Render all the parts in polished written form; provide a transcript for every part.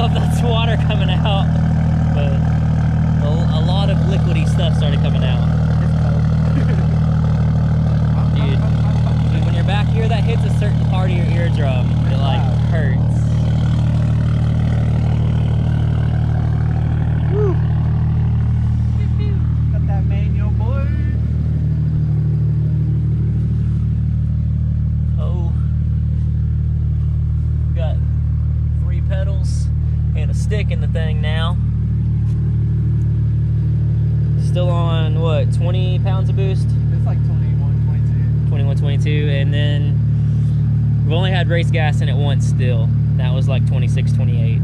if that's water coming out, but a lot of liquidy stuff started coming out. Dude, when you're back here, that hits a certain part of your eardrum. It like hurts. Woo. Got that manual, boy. Oh, got 3 pedals and a stick in the thing now. Still on what, 20 pounds of boost? It's like 21, 22, and then we've only had race gas in it once still. That was like 26, 28.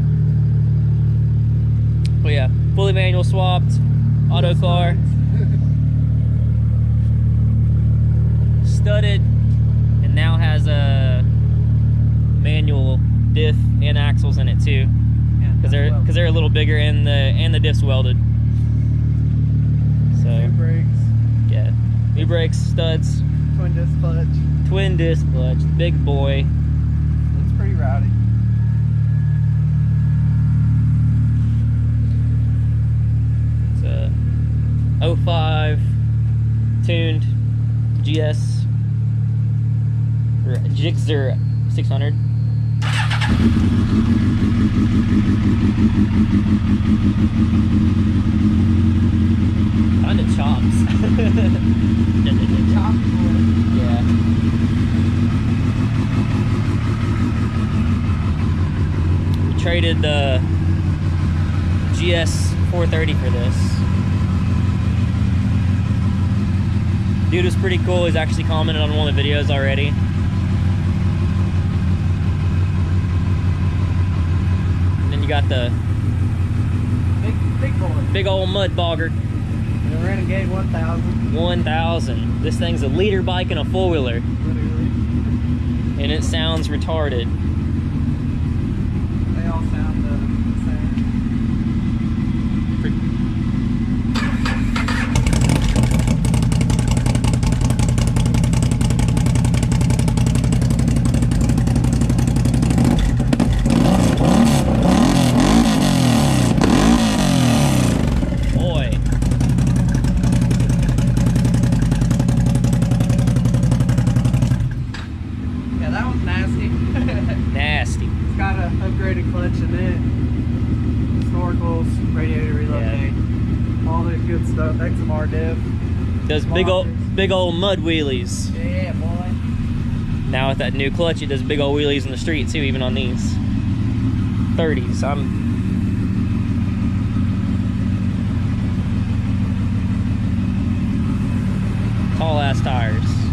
But yeah, fully manual swapped, auto car. Studded, and now has a manual diff and axles in it too. Because they're a little bigger, and the diff's welded. So new brakes. Yeah. New brakes, studs. Twin disc clutch. Twin disc clutch, big boy. It's pretty rowdy. It's a 05 tuned GS Gixxer 600. Kind of chops. Yeah. We traded the GS 430 for this. Dude was pretty cool. He's actually commented on one of the videos already. And then you got the big boy. Big old mud bogger. The Renegade 1000. 1000. This thing's a leader bike and a four-wheeler. Literally. And it sounds retarded. They all sound the same. Nasty. It's got an upgraded clutch in it. Snorkels, radiator relocate, all that good stuff. XMR diff. Does big old mud wheelies. Yeah, boy. Now with that new clutch, it does big old wheelies in the street too, even on these 30s. Tall ass tires.